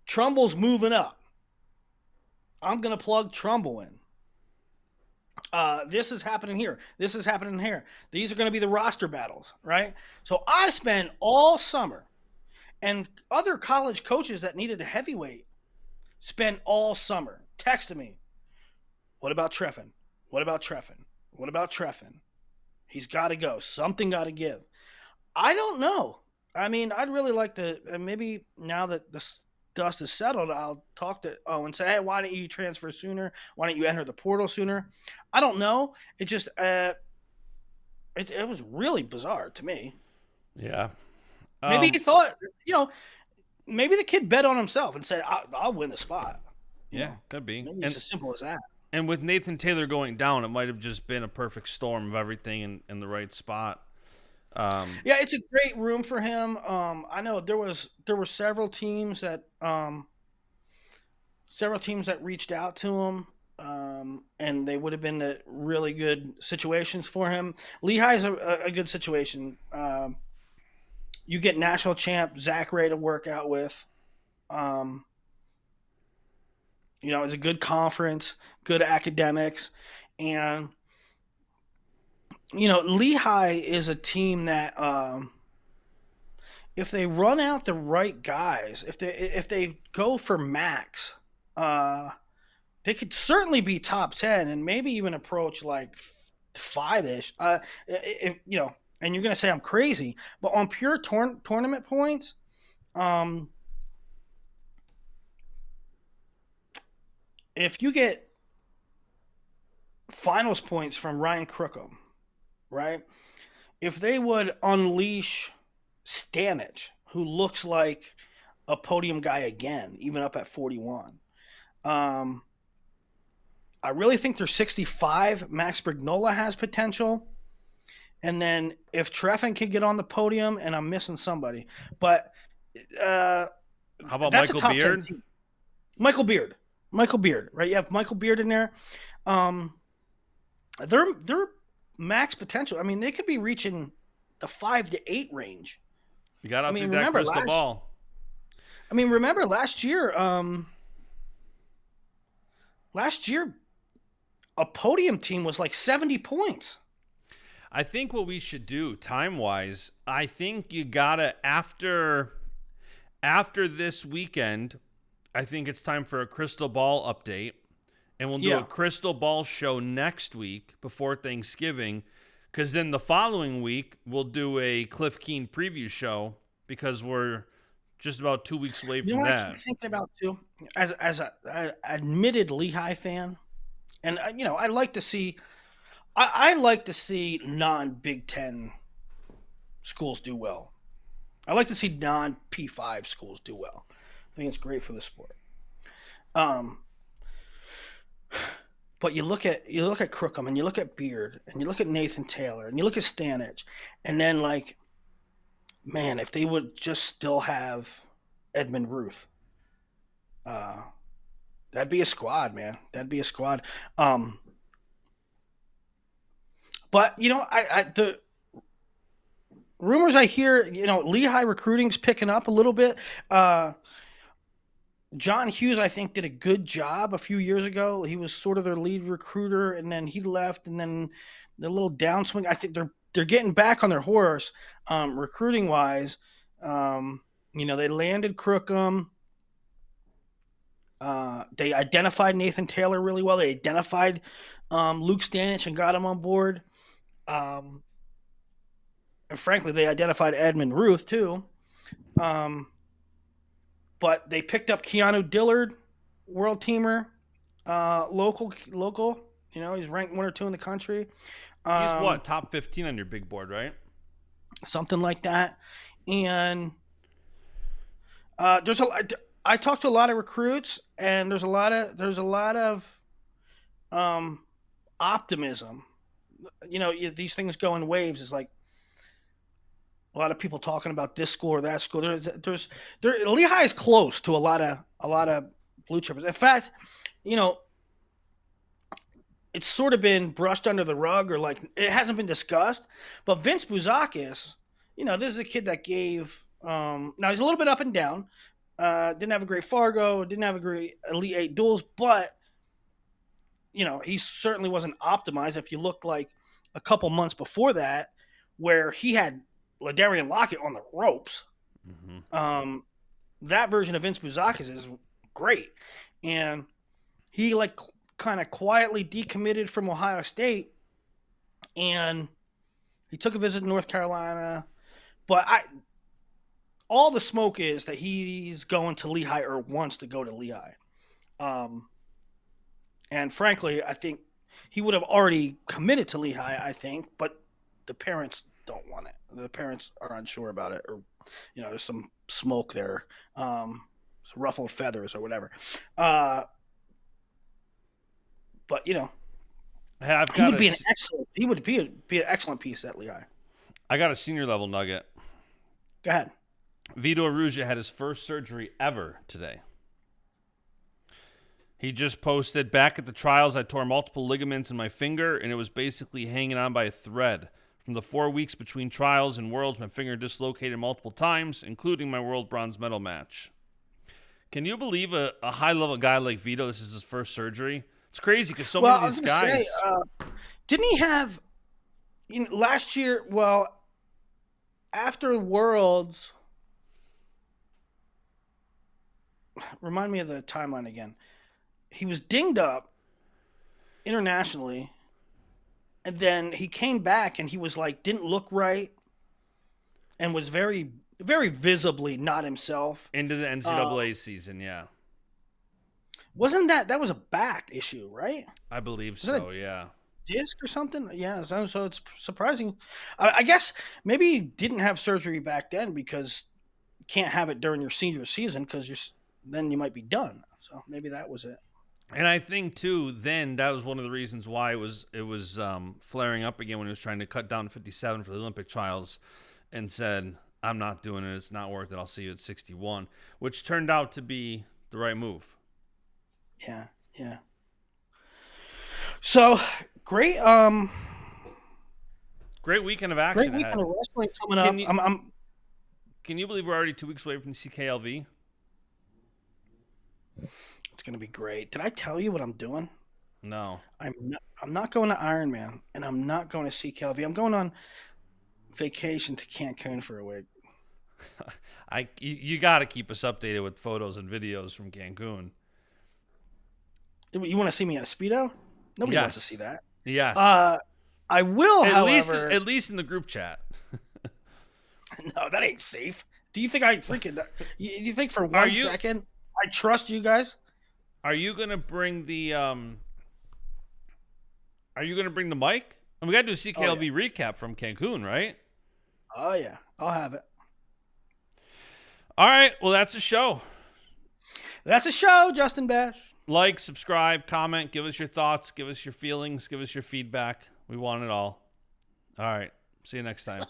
Trumbull's moving up. I'm gonna plug Trumbull in. This is happening here. This is happening here. These are going to be the roster battles, right? So I spent all summer, and other college coaches that needed a heavyweight spent all summer texting me, "What about Treffin? What about Treffin? What about Treffin? He's got to go. Something got to give." I don't know. I mean, I'd really like to, maybe now that the dust is settled, I'll talk to and say, "Hey, why didn't you transfer sooner? Why didn't you enter the portal sooner?" I don't know. It just, it was really bizarre to me. Yeah. Maybe he thought, maybe the kid bet on himself and said, "I'll win the spot." Yeah, could be. Maybe it's as simple as that. And with Nathan Taylor going down, it might have just been a perfect storm of everything in the right spot. Yeah, it's a great room for him. I know there were several teams that reached out to him, and they would have been really good situations for him. Lehigh is a good situation. You get national champ Zach Ray to work out with. It's a good conference, good academics, and Lehigh is a team that if they run out the right guys, if they go for max, uh, they could certainly be top 10 and maybe even approach like five ish. If you know, and you're gonna say I'm crazy, but on pure tournament points, um, if you get finals points from Ryan Crookham, right? If they would unleash Stanich, who looks like a podium guy again, even up at 41. Um, I really think their 65, Max Brignola has potential. And then if Treffin can get on the podium, and I'm missing somebody, but uh, How about that's a Michael top 10 Beard? team. Michael Beard, right? You have Michael Beard in there. Um, they're max potential. I mean, they could be reaching the 5 to 8 range. You got to I mean, update that remember crystal last. ball. I mean, remember last year. Last year, a podium team was like 70 points. I think what we should do time-wise, I think you got to after this weekend, I think it's time for a crystal ball update. And we'll do Yeah. a crystal ball show next week before Thanksgiving, because then the following week we'll do a Cliff Keen preview show because we're just about 2 weeks away You know from what I that. keep thinking about too, as a admitted Lehigh fan, and I like to see, I like to see non Big Ten schools do well. I like to see non P5 schools do well. I think it's great for the sport. Um, but you look at Crookham, and you look at Beard, and you look at Nathan Taylor, and you look at Stanich, and then like, man, if they would just still have Edmund Ruth, uh, that'd be a squad, man. That'd be a squad. Um, but the rumors I hear, Lehigh recruiting's picking up a little bit. Uh, John Hughes, I think, did a good job a few years ago. He was sort of their lead recruiter, and then he left, and then the little downswing. I think they're getting back on their horse, recruiting wise. They landed Crookham. They identified Nathan Taylor really well. They identified Luke Stanich and got him on board. Um, and frankly, they identified Edmund Ruth too. Um, but they picked up Keanu Dillard, world teamer, local. He's ranked 1 or 2 in the country. He's Um, what, top 15 on your big board, right? Something like that. And there's a. I talked to a lot of recruits, and there's a lot of um, optimism. These things go in waves. It's like a lot of people talking about this school or that school. Lehigh is close to a lot of blue chippers. In fact, you know, it's sort of been brushed under the rug, or like it hasn't been discussed. But Vince Bouzakis, this is a kid that gave. Now he's a little bit up and down. Didn't have a great Fargo, didn't have a great Elite Eight duels, but he certainly wasn't optimized. If you look like a couple months before that, where he had Ladarian Lockett on the ropes, Mm-hmm. that version of Vince Bouzakis is great, and he like kind of quietly decommitted from Ohio State, and he took a visit to North Carolina, but all the smoke is that he's going to Lehigh or wants to go to Lehigh. Um, and frankly, I think he would have already committed to Lehigh, I think, but the parents don't want it. The parents are unsure about it, or, there's some smoke there, some ruffled feathers or whatever. But, Hey, I've he got would be an excellent piece at Lehigh. I got a senior level nugget. Go ahead. Vito Arujia had his first surgery ever today. He just posted, back at the trials, I tore multiple ligaments in my finger, and it was basically hanging on by a thread. From the 4 weeks between trials and worlds, my finger dislocated multiple times, including my world bronze medal match. Can you believe a high-level guy like Vito, this is his first surgery? It's crazy because so many of these guys... Didn't he have, last year, well, after Worlds, remind me of the timeline again. He was dinged up internationally, and then he came back and he was like didn't look right and was very very visibly not himself. Into the NCAA season, yeah. Wasn't that was a back issue, right? I believe Was that so, yeah. disc or something? Yeah, so it's surprising. I guess maybe he didn't have surgery back then because you can't have it during your senior season because then you might be done. So maybe that was it. And I think too, then that was one of the reasons why it was flaring up again when he was trying to cut down 57 for the Olympic trials, and said, "I'm not doing it. It's not worth it. I'll see you at 61," which turned out to be the right move. Yeah, yeah. So great, Great weekend of action great weekend ahead. of wrestling coming up. Can you believe we're already 2 weeks away from CKLV? It's gonna be great. Did I tell you what I'm doing? No. I'm not going to Iron Man, and I'm not going to CKLV. I'm going on vacation to Cancun for a week. You got to keep us updated with photos and videos from Cancun. You want to see me in a Speedo? Nobody Yes. wants to see that. Yes. I will, at least in the group chat. No, that ain't safe. Do you think I freaking? You think for 1 second I trust you guys? Are you gonna bring the Are you gonna bring the mic? And we got to do a CKLV recap from Cancun, right? Oh yeah, I'll have it. All right. Well, that's a show. That's a show, Justin Basch. Like, subscribe, comment, give us your thoughts, give us your feelings, give us your feedback. We want it all. All right. See you next time.